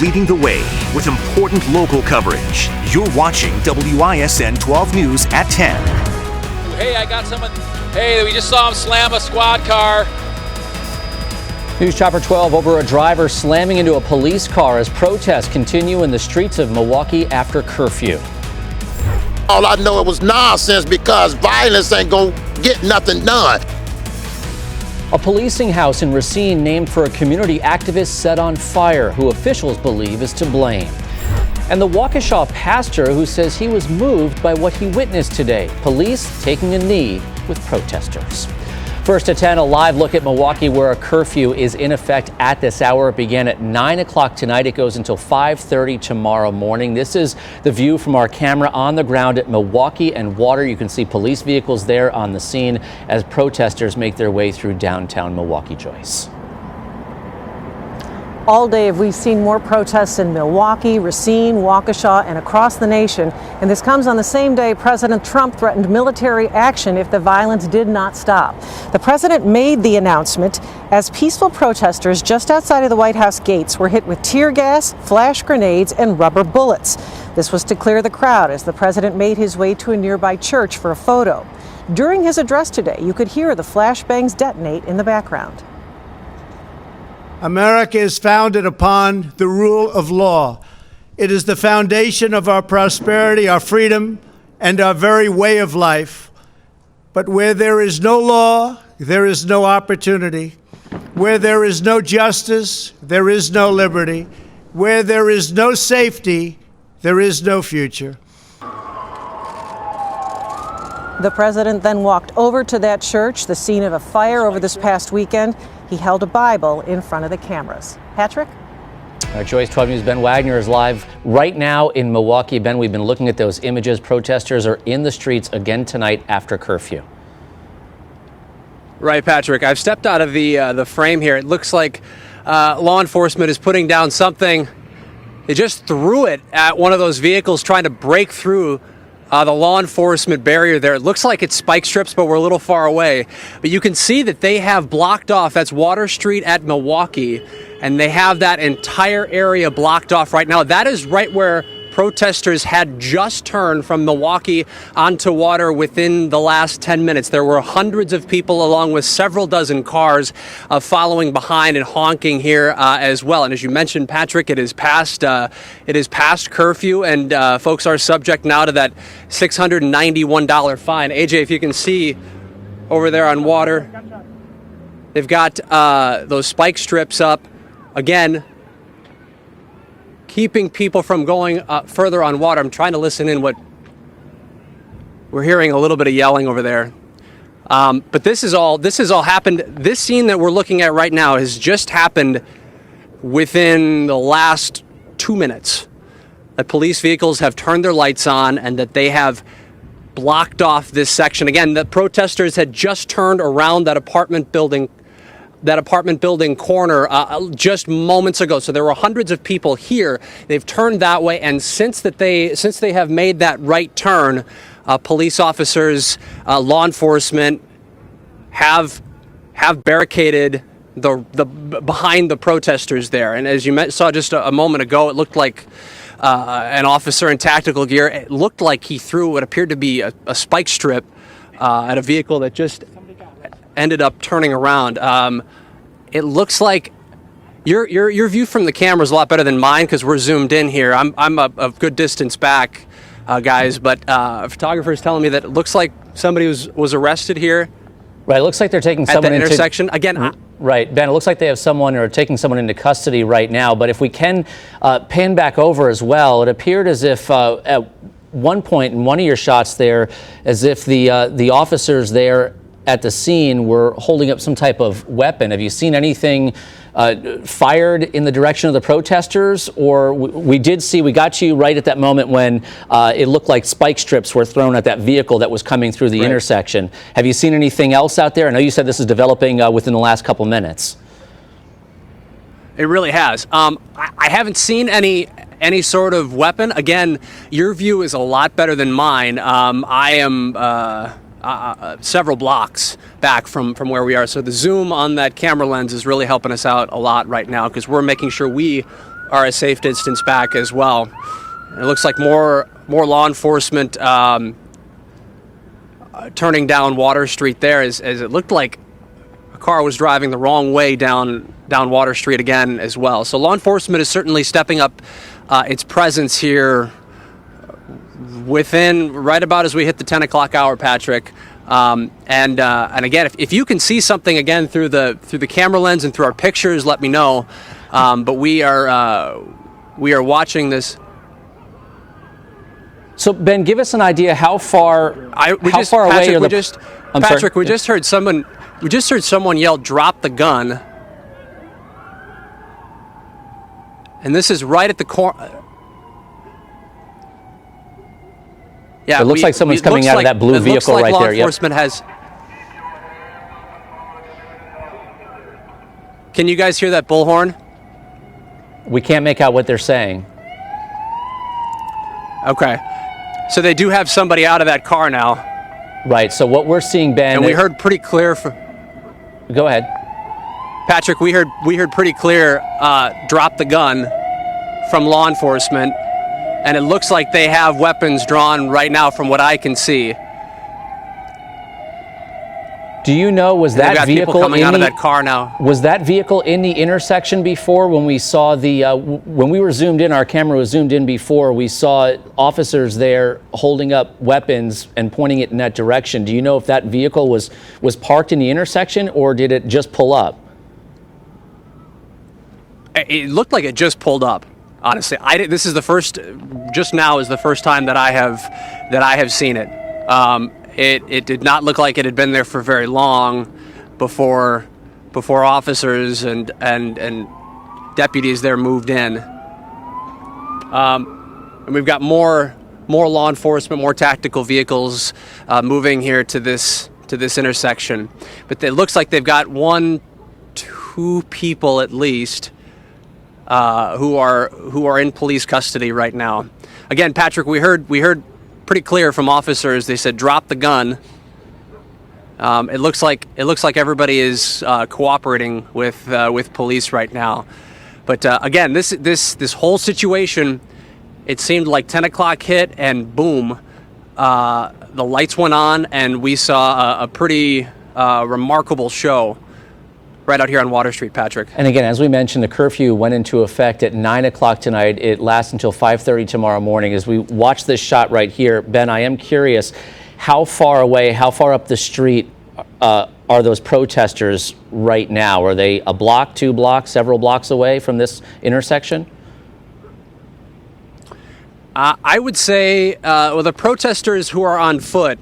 leading the way with important local coverage. You're watching WISN 12 News at 10. Hey, I got someone. Hey, we just saw him slam a squad car. News Chopper 12 over a driver slamming into a police car as protests continue in the streets of Milwaukee after curfew. All I know, it was nonsense because violence ain't gonna get nothing done. A policing house in Racine named for a community activist set on fire who officials believe is to blame. And the Waukesha pastor who says he was moved by what he witnessed today. Police taking a knee with protesters. First at 10, a live look at Milwaukee where a curfew is in effect at this hour. It began at 9 o'clock tonight. It goes until 5:30 tomorrow morning. This is the view from our camera on the ground at Milwaukee and Water. You can see police vehicles there on the scene as protesters make their way through downtown Milwaukee. Joyce. All day we've seen more protests in Milwaukee, Racine, Waukesha, and across the nation. And this comes on the same day President Trump threatened military action if the violence did not stop. The president made the announcement as peaceful protesters just outside of the White House gates were hit with tear gas, flash grenades, and rubber bullets. This was to clear the crowd as the president made his way to a nearby church for a photo. During his address today, you could hear the flashbangs detonate in the background. America is founded upon the rule of law. It is the foundation of our prosperity, our freedom, and our very way of life. But where there is no law, there is no opportunity. Where there is no justice, there is no liberty. Where there is no safety, there is no future. The president then walked over to that church, the scene of a fire over this past weekend. He held a Bible in front of the cameras. Patrick? Our Joyce 12 News' Ben Wagner is live right now in Milwaukee. Ben, we've been looking at those images. Protesters are in the streets again tonight after curfew. Right, Patrick. I've stepped out of the frame here. It looks like law enforcement is putting down something. They just threw it at one of those vehicles trying to break through the law enforcement barrier there. It looks like it's spike strips, but we're a little far away. But you can see that they have blocked off. That's Water Street at Milwaukee, and they have that entire area blocked off right now. That is right where protesters had just turned from Milwaukee onto Water within the last 10 minutes. There were hundreds of people along with several dozen cars following behind and honking here as well. And as you mentioned, Patrick, it is past curfew, and folks are subject now to that $691 fine. AJ, if you can see over there on Water, they've got those spike strips up again, keeping people from going further on Water. I'm trying to listen in what we're hearing, a little bit of yelling over there. But this has all happened. This scene that we're looking at right now has just happened within the last 2 minutes. That police vehicles have turned their lights on and that they have blocked off this section. Again, the protesters had just turned around that apartment building corner just moments ago. So there were hundreds of people here. They've turned that way, and since they have made that right turn, police officers, law enforcement have barricaded the behind the protesters there. And as you saw just a moment ago, it looked like an officer in tactical gear. It looked like he threw what appeared to be a spike strip at a vehicle that just ended up turning around. It looks like your view from the camera is a lot better than mine because we're zoomed in here. I'm a good distance back, guys, but a photographer is telling me that it looks like somebody was arrested here. Right, it looks like they're taking someone at the intersection. Again, right, Ben, it looks like they have someone or taking someone into custody right now. But if we can pan back over as well, it appeared as if at one point in one of your shots there, as if the officers there at the scene were holding up some type of weapon. Have you seen anything fired in the direction of the protesters? Or we got you right at that moment when it looked like spike strips were thrown at that vehicle that was coming through the intersection. Have you seen anything else out there? I know you said this is developing within the last couple minutes. It really has. I haven't seen any sort of weapon. Again, your view is a lot better than mine. I am several blocks back from where we are. So the zoom on that camera lens is really helping us out a lot right now because we're making sure we are a safe distance back as well. It looks like more law enforcement turning down Water Street there, as it looked like a car was driving the wrong way down Water Street again as well. So law enforcement is certainly stepping up its presence here within right about as we hit the 10 o'clock hour, Patrick. And again, if you can see something again through the camera lens and through our pictures, let me know. But we are watching this. So Ben, give us an idea how far away are the... Patrick, we just heard someone yell, "Drop the gun," and this is right at the corner. Yeah, it looks like someone's coming out of that blue vehicle right there. Law enforcement has. Can you guys hear that bullhorn? We can't make out what they're saying. Okay. So they do have somebody out of that car now. Right. So what we're seeing, Ben, and we heard pretty clear. Go ahead, Patrick. We heard pretty clear. Drop the gun from law enforcement, and it looks like they have weapons drawn right now, from what I can see. Do you know, was that vehicle coming out of that car now? Was that vehicle in the intersection before when we saw when we were zoomed in, our camera was zoomed in before, we saw officers there holding up weapons and pointing it in that direction. Do you know if that vehicle was parked in the intersection, or did it just pull up? It looked like it just pulled up. Honestly, this is the first. Just now is the first time that I have seen it. It did not look like it had been there for very long before officers and deputies there moved in. And we've got more law enforcement, more tactical vehicles moving here to this intersection. But it looks like they've got 2 people at least who are in police custody right now. Again, Patrick, we heard pretty clear from officers. They said, "Drop the gun." It looks like everybody is cooperating with police right now. But again, this whole situation, it seemed like 10 o'clock hit and boom, the lights went on and we saw a pretty remarkable show right out here on Water Street, Patrick. And again, as we mentioned, the curfew went into effect at 9 o'clock tonight. It lasts until 5:30 tomorrow morning. As we watch this shot right here, Ben, I am curious, how far up the street are those protesters right now? Are they a block, 2 blocks, several blocks away from this intersection? I would say, the protesters who are on foot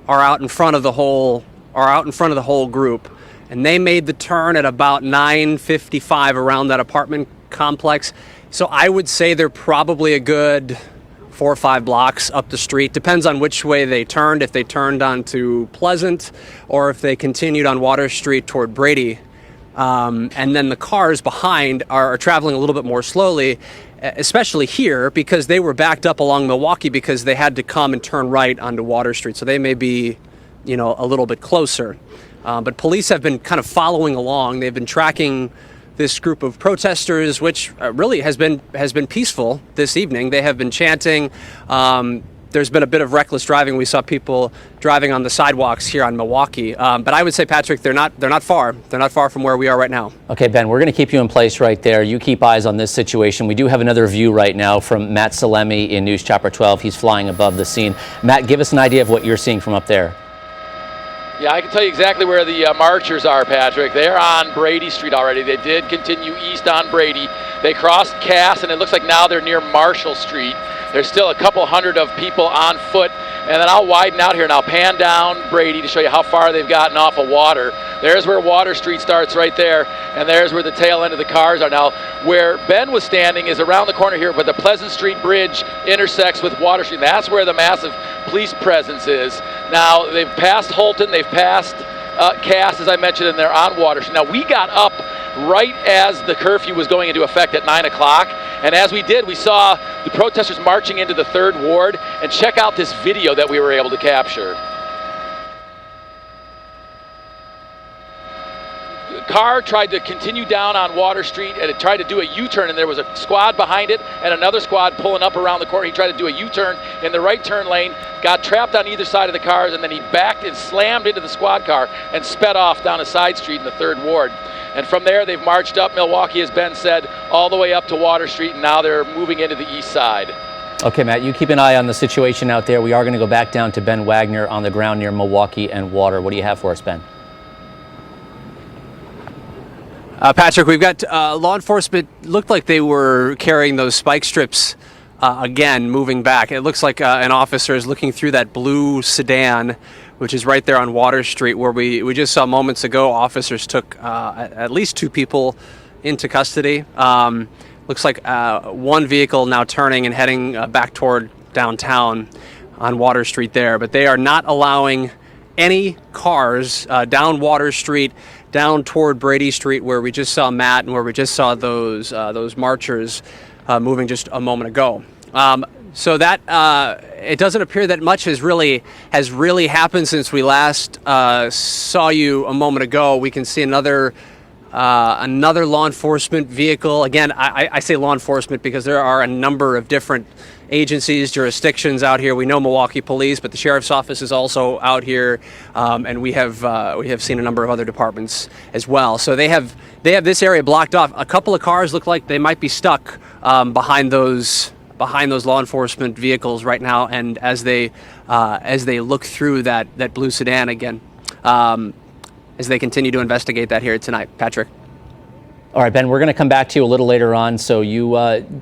are out in front of the whole group. And they made the turn at about 9:55 around that apartment complex. So I would say they're probably a good 4 or 5 blocks up the street. Depends on which way they turned, if they turned onto Pleasant or if they continued on Water Street toward Brady. And then the cars behind are traveling a little bit more slowly, especially here because they were backed up along Milwaukee because they had to come and turn right onto Water Street. So they may be, a little bit closer. But police have been kind of following along. They've been tracking this group of protesters, which really has been peaceful this evening. They have been chanting. There's been a bit of reckless driving. We saw people driving on the sidewalks here on Milwaukee. But I would say, Patrick, they're not far. They're not far from where we are right now. Okay, Ben, we're going to keep you in place right there. You keep eyes on this situation. We do have another view right now from Matt Salemi in News Chopper 12. He's flying above the scene. Matt, give us an idea of what you're seeing from up there. Yeah, I can tell you exactly where the marchers are, Patrick. They're on Brady Street already. They did continue east on Brady. They crossed Cass, and it looks like now they're near Marshall Street. There's still a couple hundred of people on foot. And then I'll widen out here and I'll pan down Brady to show you how far they've gotten off of Water. There's where Water Street starts right there, and there's where the tail end of the cars are. Now, where Ben was standing is around the corner here, but the Pleasant Street Bridge intersects with Water Street. That's where the massive police presence is. Now, they've passed Holton, they've passed Cass, as I mentioned, and they're on Water Street. Now, we got up right as the curfew was going into effect at 9 o'clock. And as we did, we saw the protesters marching into the 3rd Ward. And check out this video that we were able to capture. car tried to continue down on Water Street, and it tried to do a U-turn, and there was a squad behind it and another squad pulling up around the corner. He tried to do a U-turn in the right turn lane, got trapped on either side of the cars, and then he backed and slammed into the squad car and sped off down a side street in the 3rd Ward. And from there, they've marched up Milwaukee, as Ben said, all the way up to Water Street, and now they're moving into the east side. Okay, Matt, you keep an eye on the situation out there. We are going to go back down to Ben Wagner on the ground near Milwaukee and Water. What do you have for us, Ben? Patrick, we've got law enforcement. Looked like they were carrying those spike strips again, moving back. It looks like an officer is looking through that blue sedan, which is right there on Water Street, where we just saw moments ago officers took at least 2 people into custody. Looks like one vehicle now turning and heading back toward downtown on Water Street there. But they are not allowing any cars down Water Street, down toward Brady Street, where we just saw Matt and where we just saw those marchers moving just a moment ago. So that it doesn't appear that much has really happened since we last saw you a moment ago. We can see another law enforcement vehicle. Again, I say law enforcement because there are a number of different agencies, jurisdictions out here. We know Milwaukee Police, but the Sheriff's Office is also out here, and we have seen a number of other departments as well. So they have this area blocked off. A couple of cars look like they might be stuck behind those law enforcement vehicles right now, and as they look through that blue sedan again. As they continue to investigate that here tonight. Patrick. All right, Ben, we're going to come back to you a little later on, so you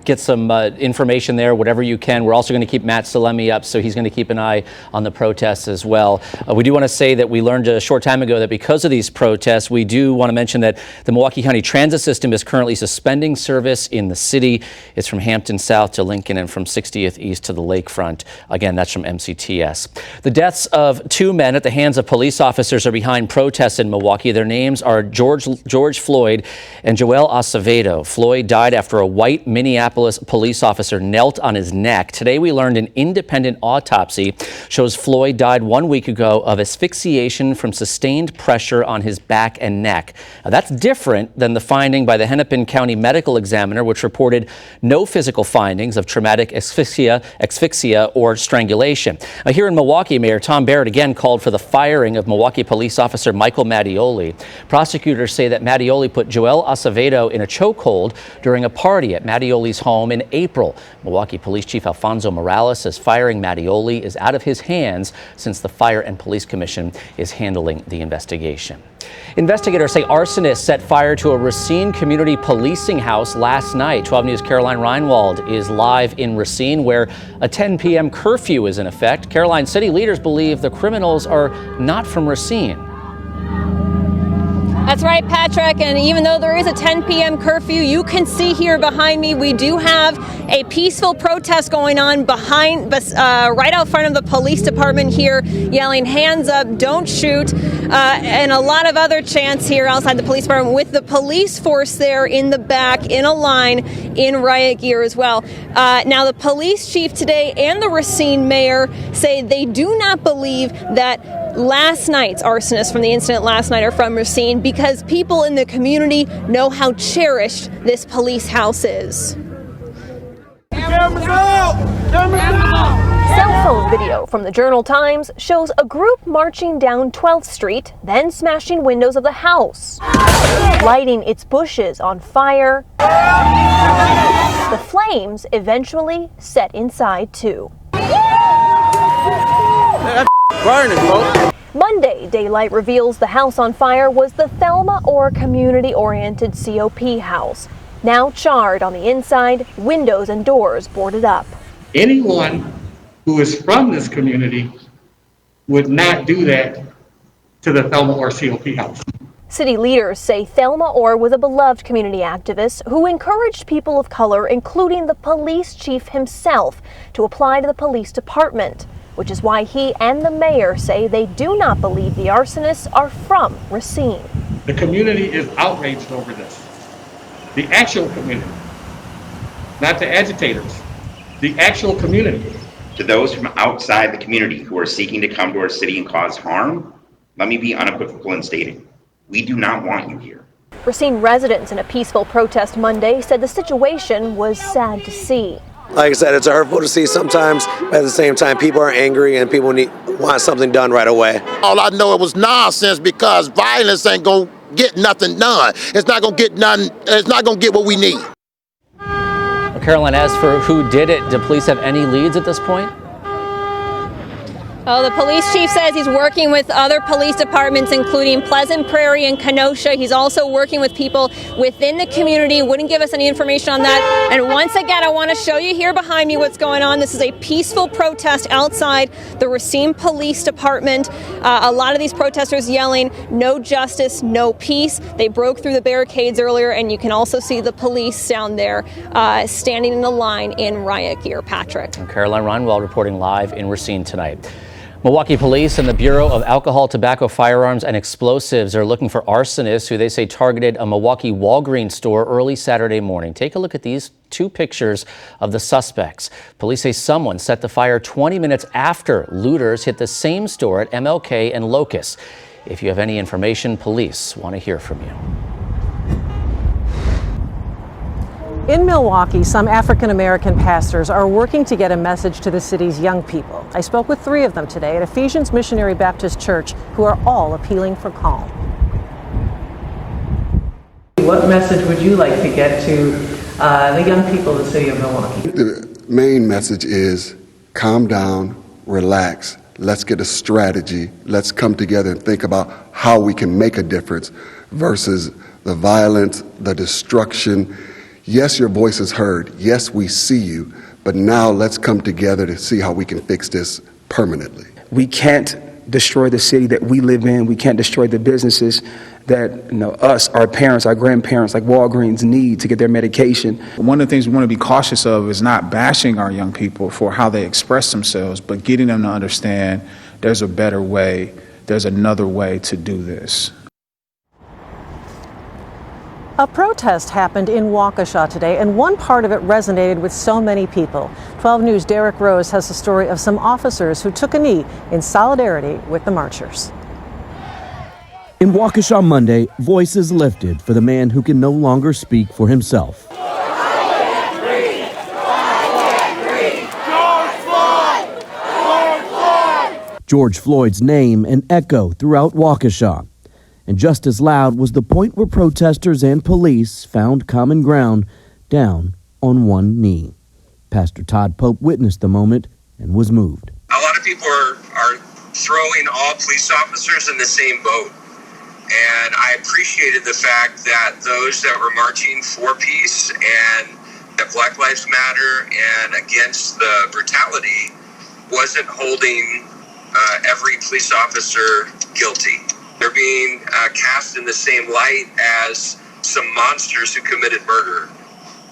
get some information there, whatever you can. We're also going to keep Matt Salemi up, so he's going to keep an eye on the protests as well. We do want to say that we learned a short time ago that because of these protests, we do want to mention that the Milwaukee County Transit System is currently suspending service in the city. It's from Hampton South to Lincoln and from 60th East to the Lakefront. Again, that's from MCTS. The deaths of 2 men at the hands of police officers are behind protests in Milwaukee. Their names are George Floyd and Joel Acevedo. Floyd died after a white Minneapolis police officer knelt on his neck. Today we learned an independent autopsy shows Floyd died 1 week ago of asphyxiation from sustained pressure on his back and neck. Now, that's different than the finding by the Hennepin County Medical Examiner, which reported no physical findings of traumatic asphyxia or strangulation. Here in Milwaukee, Mayor Tom Barrett again called for the firing of Milwaukee police officer Michael Mattioli. Prosecutors say that Mattioli put Joel Acevedo in a chokehold during a party at Mattioli's home in April. Milwaukee Police Chief Alfonso Morales says firing Mattioli is out of his hands since the Fire and Police Commission is handling the investigation. Investigators say arsonists set fire to a Racine community policing house last night. 12 News' Caroline Reinwald is live in Racine, where a 10 p.m. curfew is in effect. Caroline, city leaders believe the criminals are not from Racine. That's right, Patrick, and even though there is a 10 p.m. curfew, you can see here behind me, we do have a peaceful protest going on right out front of the police department here, yelling, hands up, don't shoot, and a lot of other chants here outside the police department with the police force there in the back, in a line, in riot gear as well. Now, the police chief today and the Racine mayor say they do not believe that last night's arsonists from the incident last night are from Racine because people in the community know how cherished this police house is. Cell phone video from the Journal-Times shows a group marching down 12th Street, then smashing windows of the house, lighting its bushes on fire. The flames eventually set inside too. Monday, daylight reveals the house on fire was the Thelma Orr community-oriented COP house. Now charred on the inside, windows and doors boarded up. Anyone who is from this community would not do that to the Thelma Orr COP house. City leaders say Thelma Orr was a beloved community activist who encouraged people of color, including the police chief himself, to apply to the police department, which is why he and the mayor say they do not believe the arsonists are from Racine. The community is outraged over this. The actual community, not the agitators, the actual community. To those from outside the community who are seeking to come to our city and cause harm, let me be unequivocal in stating, we do not want you here. Racine residents in a peaceful protest Monday said the situation was sad to see. Like I said, it's hurtful to see sometimes, but at the same time, people are angry and people want something done right away. All I know, it was nonsense because violence ain't gonna get nothing done. It's not gonna get nothing. It's not gonna get what we need. Caroline, as for who did it, do police have any leads at this point? Oh, the police chief says he's working with other police departments, including Pleasant Prairie and Kenosha. He's also working with people within the community. Wouldn't give us any information on that. And once again, I want to show you here behind me what's going on. This is a peaceful protest outside the Racine Police Department. A lot of these protesters yelling, "No justice, no peace." They broke through the barricades earlier, and you can also see the police down there standing in a line in riot gear. Patrick. And Caroline Ronwell reporting live in Racine tonight. Milwaukee police and the Bureau of Alcohol, Tobacco, Firearms, and Explosives are looking for arsonists who they say targeted a Milwaukee Walgreens store early Saturday morning. Take a look at these two pictures of the suspects. Police say someone set the fire 20 minutes after looters hit the same store at MLK and Locust. If you have any information, police want to hear from you. In Milwaukee, some African-American pastors are working to get a message to the city's young people. I spoke with 3 of them today at Ephesians Missionary Baptist Church, who are all appealing for calm. What message would you like to get to the young people of the city of Milwaukee? The main message is calm down, relax, let's get a strategy, let's come together and think about how we can make a difference versus the violence, the destruction. Yes, your voice is heard. Yes, we see you. But now let's come together to see how we can fix this permanently. We can't destroy the city that we live in. We can't destroy the businesses that us, our parents, our grandparents, like Walgreens, need to get their medication. One of the things we want to be cautious of is not bashing our young people for how they express themselves, but getting them to understand there's a better way, there's another way to do this. A protest happened in Waukesha today, and one part of it resonated with so many people. 12 News' Derek Rose has the story of some officers who took a knee in solidarity with the marchers. In Waukesha Monday, voices lifted for the man who can no longer speak for himself. George Floyd's name an echo throughout Waukesha. And just as loud was the point where protesters and police found common ground, down on one knee. Pastor Todd Pope witnessed the moment and was moved. A lot of people are throwing all police officers in the same boat. And I appreciated the fact that those that were marching for peace and that Black Lives Matter and against the brutality wasn't holding every police officer guilty. They're being cast in the same light as some monsters who committed murder.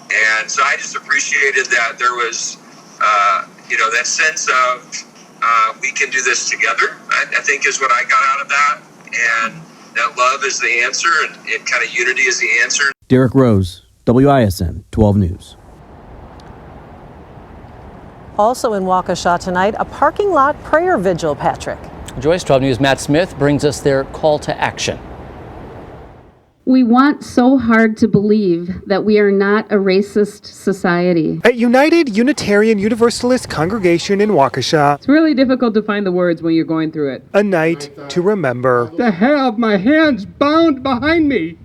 And so I just appreciated that there was, that sense of we can do this together, I think is what I got out of that. And that love is the answer and kind of unity is the answer. Derek Rose, WISN 12 News. Also in Waukesha tonight, a parking lot prayer vigil, Patrick. Joyce, 12 News' Matt Smith brings us their call to action. We want so hard to believe that we are not a racist society. At United Unitarian Universalist Congregation in Waukesha, It's really difficult to find the words when you're going through it. a night to remember. To have my hands bound behind me,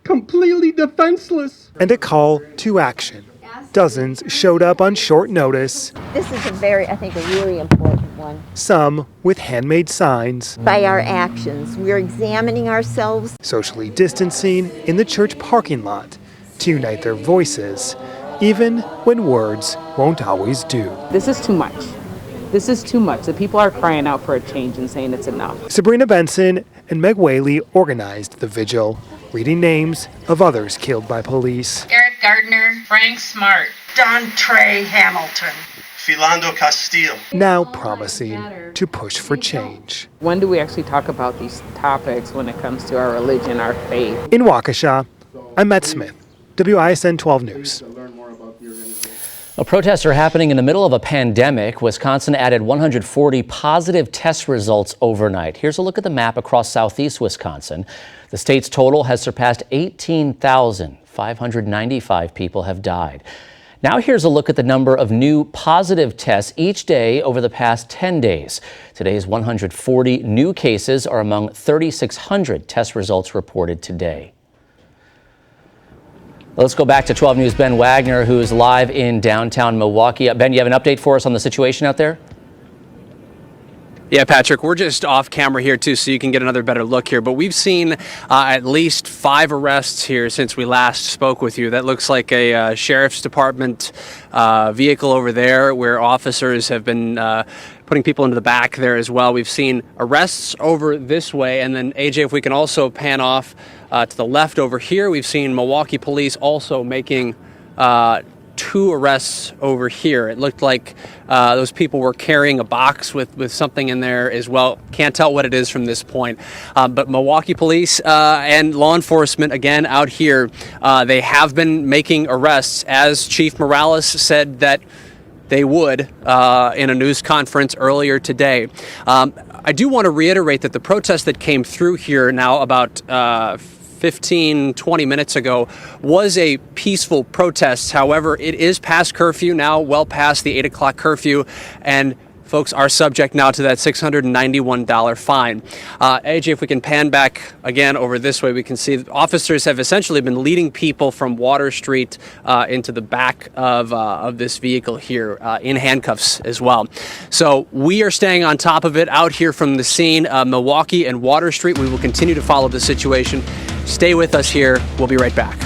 completely defenseless. And a call to action. Dozens showed up on short notice. This is a really important one. Some with handmade signs. By our actions, we're examining ourselves. Socially distancing in the church parking lot to unite their voices, even when words won't always do. This is too much. This is too much. The people are crying out for a change and saying it's enough. Sabrina Benson and Meg Whaley organized the vigil, reading names of others killed by police. Eric Gardner, Frank Smart, Don Trey Hamilton, Philando Castile. Now promising to push for change. When do we actually talk about these topics when it comes to our religion, our faith? In Waukesha, I'm Matt Smith, WISN 12 News. Protests are happening in the middle of a pandemic. Wisconsin added 140 positive test results overnight. Here's a look at the map across southeast Wisconsin. The state's total has surpassed 18,595 people have died. Now here's a look at the number of new positive tests each day over the past 10 days. Today's 140 new cases are among 3,600 test results reported today. Let's go back to 12 News' Ben Wagner, who is live in downtown Milwaukee. Ben, you have an update for us on the situation out there? Yeah, Patrick, we're just off camera here, too, so you can get another better look here. But we've seen at least 5 arrests here since we last spoke with you. That looks like a sheriff's department vehicle over there where officers have been putting people into the back there as well. We've seen arrests over this way. And then, AJ, if we can also pan off to the left over here, we've seen Milwaukee police also making 2 arrests over here. It looked like those people were carrying a box with something in there as well. Can't tell what it is from this point. But Milwaukee police and law enforcement, again, out here, they have been making arrests, as Chief Morales said that they would in a news conference earlier today. I do want to reiterate that the protest that came through here now about 15-20 minutes ago was a peaceful protest. However, it is past curfew now, well past the 8 o'clock curfew, and folks are subject now to that $691 fine. AJ, if we can pan back again over this way, we can see that officers have essentially been leading people from Water Street into the back of this vehicle here in handcuffs as well. So we are staying on top of it out here from the scene, Milwaukee and Water Street. We will continue to follow the situation. Stay with us here. We'll be right back.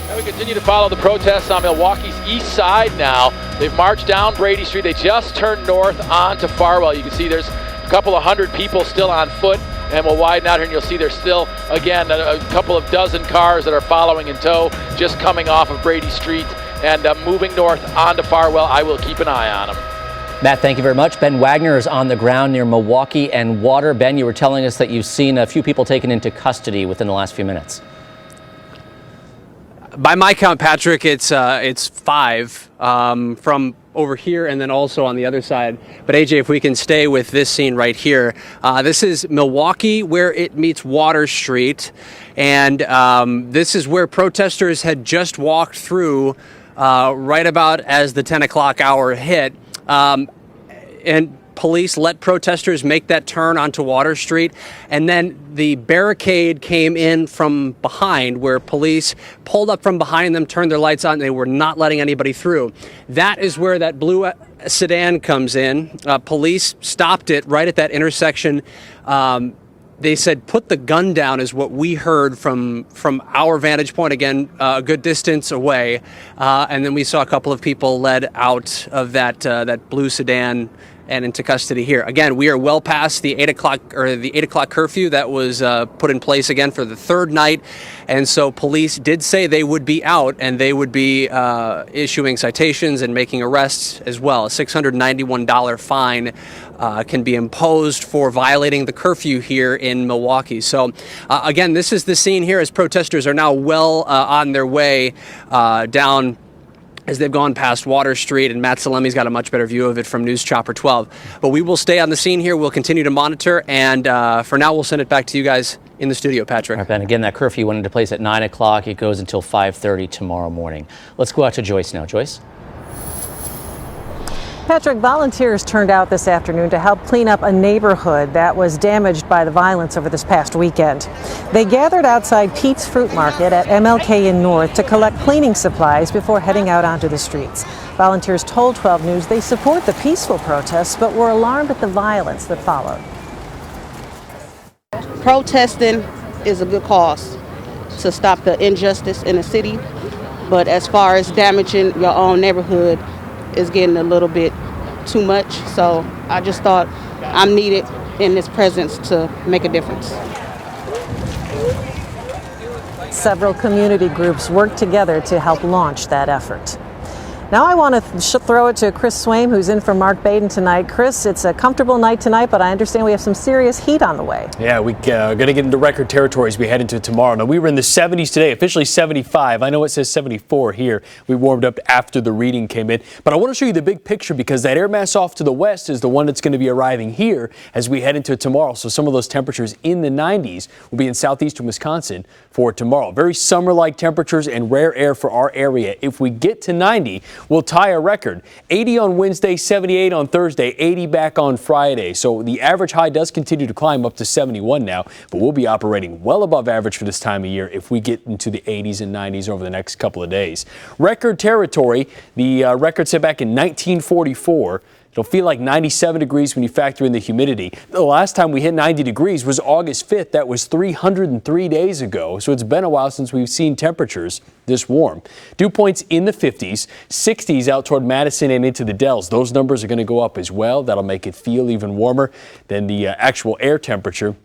And we continue to follow the protests on Milwaukee's east side now. They've marched down Brady Street. They just turned north onto Farwell. You can see there's a couple of hundred people still on foot, and we'll widen out here and you'll see there's still, again, a couple of dozen cars that are following in tow, just coming off of Brady Street and moving north onto Farwell. I will keep an eye on them. Matt, thank you very much. Ben Wagner is on the ground near Milwaukee and Water. Ben, you were telling us that you've seen a few people taken into custody within the last few minutes. By my count, Patrick, it's 5 from over here and then also on the other side. But AJ, if we can stay with this scene right here, this is Milwaukee where it meets Water Street, and this is where protesters had just walked through right about as the 10 o'clock hour hit. And police let protesters make that turn onto Water Street, and then the barricade came in from behind, where police pulled up from behind them, turned their lights on, and they were not letting anybody through. That is where that blue sedan comes in. Police stopped it right at that intersection. They said, put the gun down, is what we heard from our vantage point, again, a good distance away. And then we saw a couple of people led out of that blue sedan and into custody here. Again, we are well past the 8 o'clock curfew that was put in place again for the third night. And so police did say they would be out, and they would be issuing citations and making arrests as well. A $691 fine can be imposed for violating the curfew here in Milwaukee. So again, this is the scene here as protesters are now well on their way down as they've gone past Water Street, and Matt Salemi's got a much better view of it from News Chopper 12. But we will stay on the scene here. We'll continue to monitor, and for now, we'll send it back to you guys in the studio, Patrick. All right, Ben, again, that curfew went into place at 9 o'clock. It goes until 5:30 tomorrow morning. Let's go out to Joyce now. Joyce? Patrick, volunteers turned out this afternoon to help clean up a neighborhood that was damaged by the violence over this past weekend. They gathered outside Pete's Fruit Market at MLK in North to collect cleaning supplies before heading out onto the streets. Volunteers told 12 News they support the peaceful protests, but were alarmed at the violence that followed. Protesting is a good cause to stop the injustice in the city, but as far as damaging your own neighborhood is getting a little bit too much. So I just thought I'm needed in this presence to make a difference. Several community groups worked together to help launch that effort. Now I want to throw it to Chris Swaim, who's in for Mark Baden tonight. Chris, it's a comfortable night tonight, but I understand we have some serious heat on the way. Yeah, we're going to get into record territory as we head into tomorrow. Now, we were in the 70s today, officially 75. I know it says 74 here. We warmed up after the reading came in. But I want to show you the big picture, because that air mass off to the west is the one that's going to be arriving here as we head into tomorrow. So some of those temperatures in the 90s will be in southeastern Wisconsin for tomorrow. Very summer-like temperatures and rare air for our area. If we get to 90, we'll tie a record. 80 on Wednesday, 78 on Thursday, 80 back on Friday. So the average high does continue to climb up to 71 now, but we'll be operating well above average for this time of year if we get into the 80s and 90s over the next couple of days. Record territory, the record set back in 1944. It'll feel like 97 degrees when you factor in the humidity. The last time we hit 90 degrees was August 5th. That was 303 days ago. So it's been a while since we've seen temperatures this warm. Dew points in the 50s, 60s out toward Madison and into the Dells. Those numbers are going to go up as well. That'll make it feel even warmer than the actual air temperature.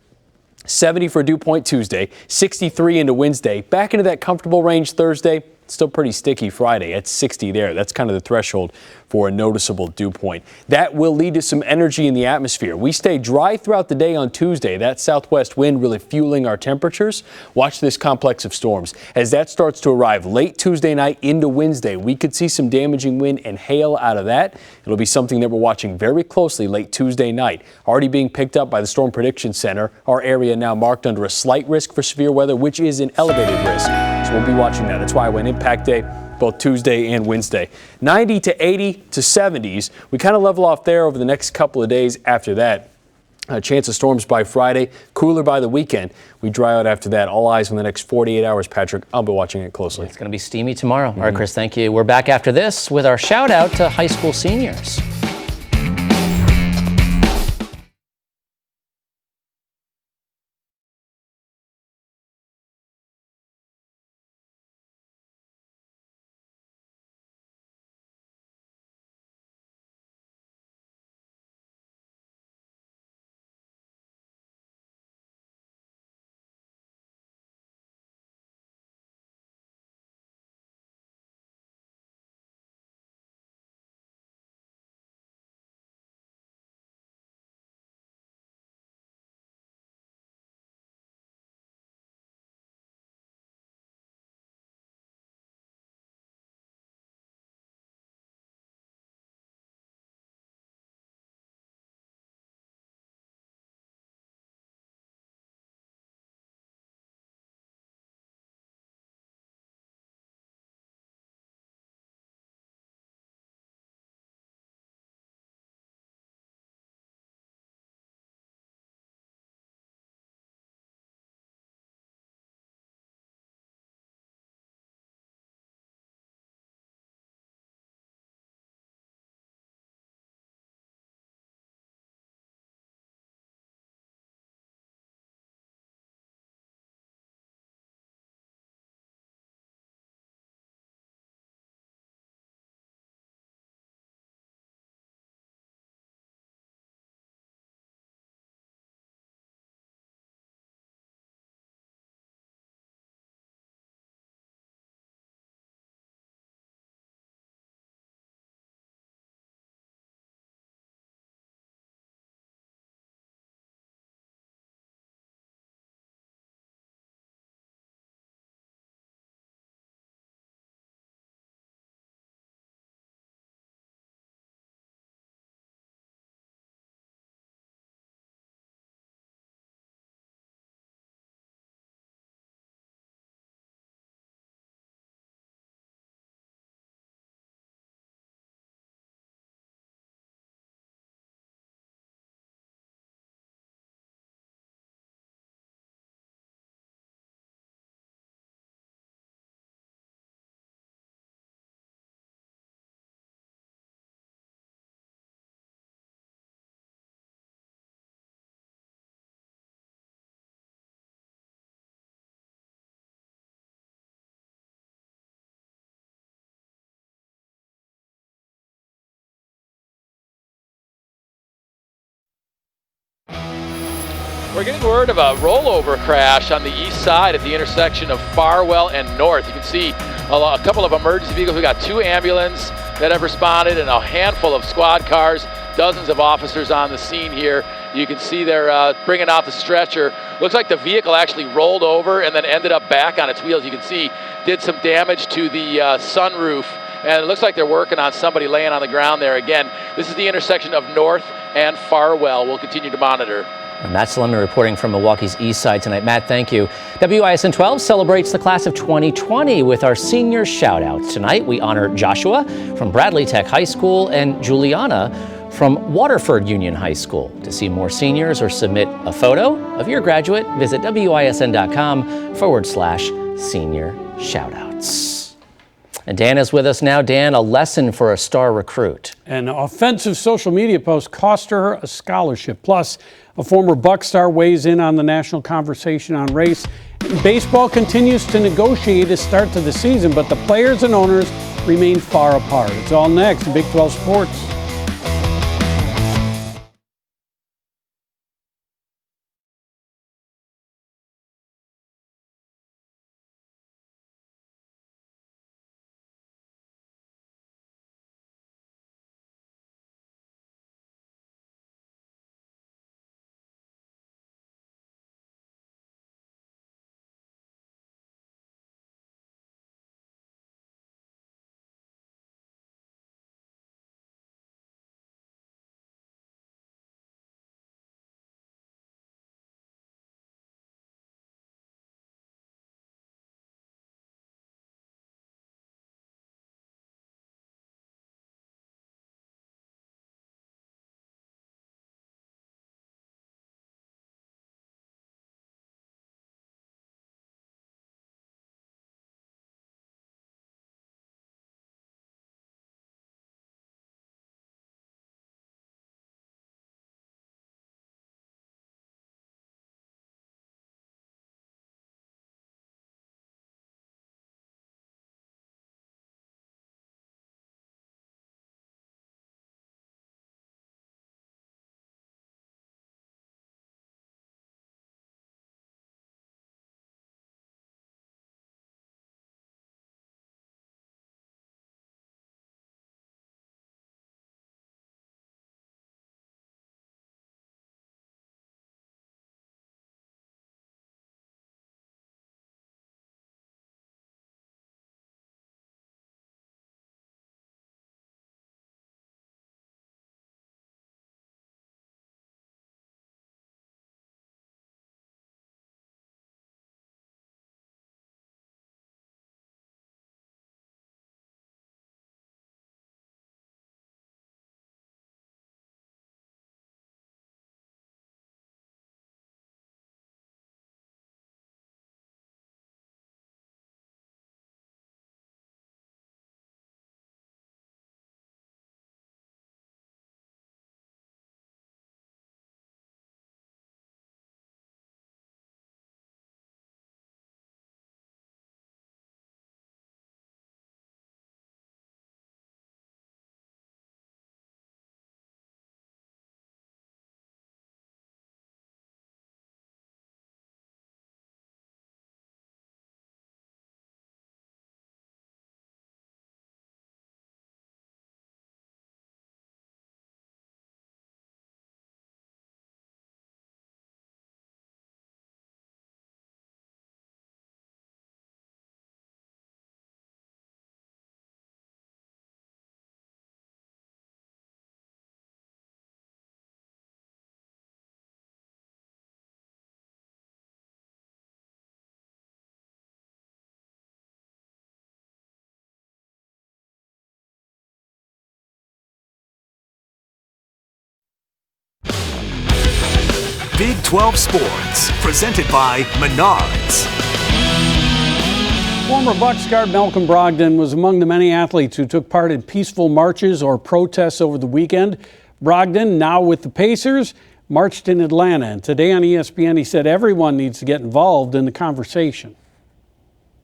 70 for dew point Tuesday, 63 into Wednesday. Back into that comfortable range Thursday. Still pretty sticky Friday at 60 there. That's kind of the threshold for a noticeable dew point. That will lead to some energy in the atmosphere. We stay dry throughout the day on Tuesday. That southwest wind really fueling our temperatures. Watch this complex of storms. As that starts to arrive late Tuesday night into Wednesday, we could see some damaging wind and hail out of that. It'll be something that we're watching very closely late Tuesday night. Already being picked up by the Storm Prediction Center. Our area now marked under a slight risk for severe weather, which is an elevated risk. So we'll be watching that. That's why when impact day, both Tuesday and Wednesday. 90 to 80 to 70s. We kind of level off there over the next couple of days after that. A chance of storms by Friday, cooler by the weekend. We dry out after that. All eyes on the next 48 hours, Patrick. I'll be watching it closely. It's going to be steamy tomorrow. All right, Chris, thank you. We're back after this with our shout out to high school seniors. We're getting word of a rollover crash on the east side at the intersection of Farwell and North. You can see a couple of emergency vehicles. We got 2 ambulances that have responded and a handful of squad cars, dozens of officers on the scene here. You can see they're bringing out the stretcher. Looks like the vehicle actually rolled over and then ended up back on its wheels. You can see did some damage to the sunroof. And it looks like they're working on somebody laying on the ground there. Again, this is the intersection of North and Farwell. We'll continue to monitor. And Matt Salemna reporting from Milwaukee's east side tonight. Matt, thank you. WISN 12 celebrates the class of 2020 with our senior shout-outs. Tonight, we honor Joshua from Bradley Tech High School and Juliana from Waterford Union High School. To see more seniors or submit a photo of your graduate, visit WISN.com/senior shout-outs. And Dan is with us now. Dan, a lesson for a star recruit. An offensive social media post cost her a scholarship. Plus, a former Buck star weighs in on the national conversation on race. Baseball continues to negotiate a start to the season, but the players and owners remain far apart. It's all next, Big 12 Sports. Big 12 Sports, presented by Menards. Former Bucks guard Malcolm Brogdon was among the many athletes who took part in peaceful marches or protests over the weekend. Brogdon, now with the Pacers, marched in Atlanta. And today on ESPN, he said everyone needs to get involved in the conversation.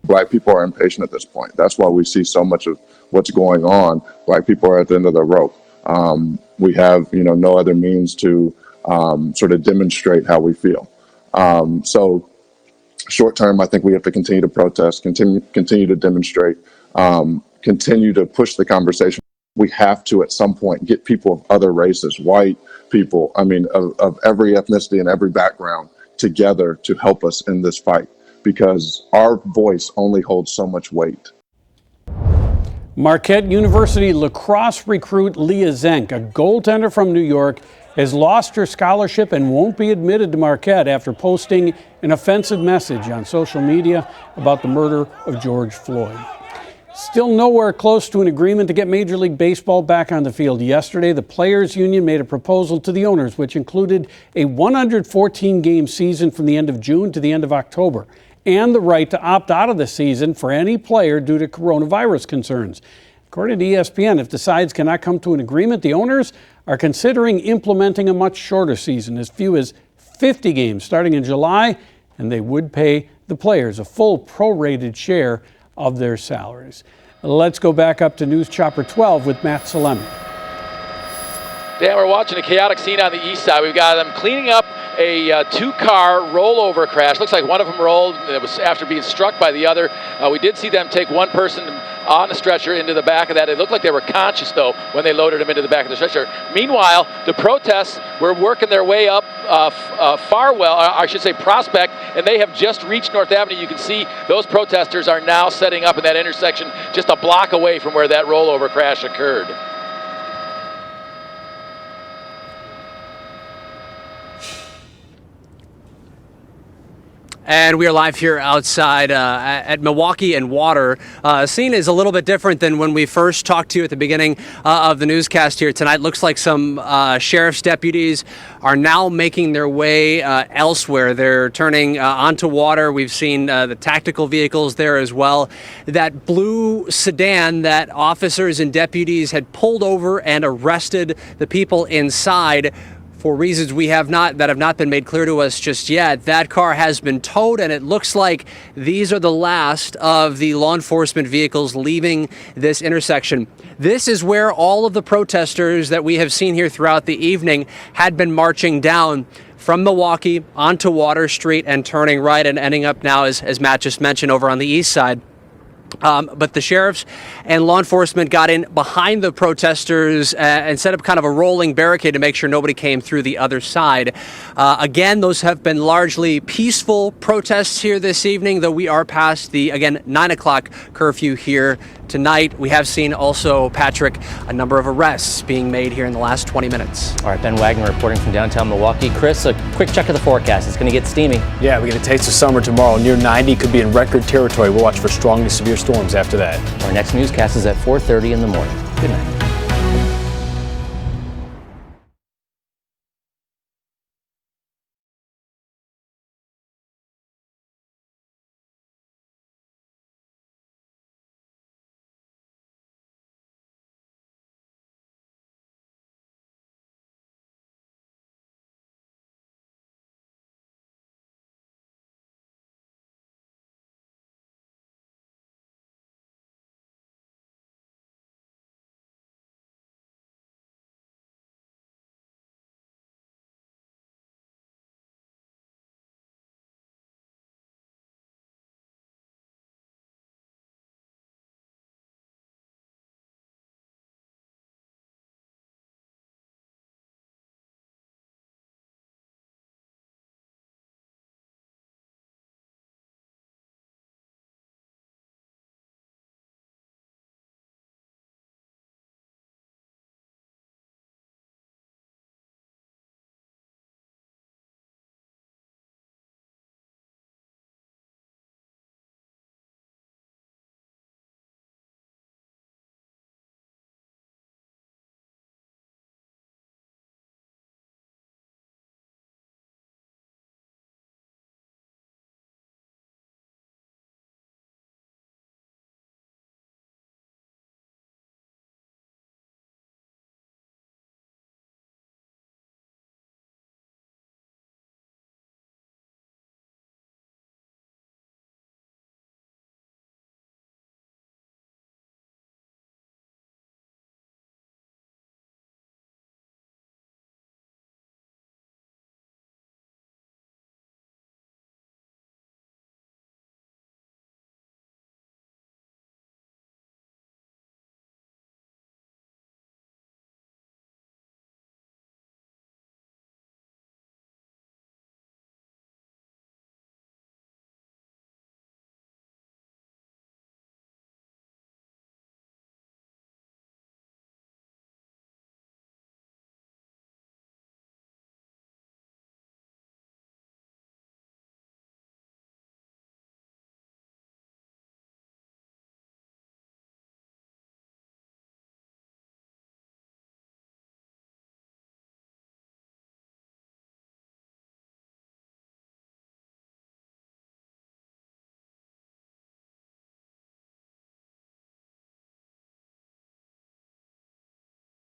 Black people are impatient at this point. That's why we see so much of what's going on. Black people are at the end of the rope. We have, no other means to sort of demonstrate how we feel. So short term, I think we have to continue to protest, continue to demonstrate, continue to push the conversation. We have to, at some point, get people of other races, white people, of every ethnicity and every background together to help us in this fight, because our voice only holds so much weight. Marquette University lacrosse recruit Leah Zenk, a goaltender from New York, has lost her scholarship and won't be admitted to Marquette after posting an offensive message on social media about the murder of George Floyd. Still nowhere close to an agreement to get Major League Baseball back on the field. Yesterday, the Players Union made a proposal to the owners, which included a 114-game season from the end of June to the end of October, and the right to opt out of the season for any player due to coronavirus concerns. According to ESPN, if the sides cannot come to an agreement, the owners are considering implementing a much shorter season, as few as 50 games starting in July, and they would pay the players a full prorated share of their salaries. Let's go back up to News Chopper 12 with Matt Salemi. Dan, we're watching a chaotic scene on the east side. We've got them cleaning up a two-car rollover crash. Looks like one of them rolled. It was after being struck by the other. We did see them take one person on a stretcher into the back of that. It looked like they were conscious, though, when they loaded him into the back of the stretcher. Meanwhile, the protests were working their way up Prospect, and they have just reached North Avenue. You can see those protesters are now setting up in that intersection just a block away from where that rollover crash occurred. And we are live here outside at Milwaukee and Water. Scene is a little bit different than when we first talked to you at the beginning of the newscast here tonight. Looks like some sheriff's deputies are now making their way elsewhere. They're turning onto Water. We've seen the tactical vehicles there as well. That blue sedan that officers and deputies had pulled over and arrested the people inside for reasons that have not been made clear to us just yet. That car has been towed, and it looks like these are the last of the law enforcement vehicles leaving this intersection. This is where all of the protesters that we have seen here throughout the evening had been marching down from Milwaukee onto Water Street and turning right and ending up now, as Matt just mentioned, over on the east side. But the sheriffs and law enforcement got in behind the protesters and set up kind of a rolling barricade to make sure nobody came through the other side. Again, those have been largely peaceful protests here this evening, though we are past the, again, 9 o'clock curfew here tonight. We have seen also, Patrick, a number of arrests being made here in the last 20 minutes. All right, Ben Wagner reporting from downtown Milwaukee. Chris, a quick check of the forecast. It's going to get steamy. Yeah, we get a taste of summer tomorrow. Near 90 could be in record territory. We'll watch for strong to severe storms after that. Our next newscast is at 4:30 in the morning. Good night.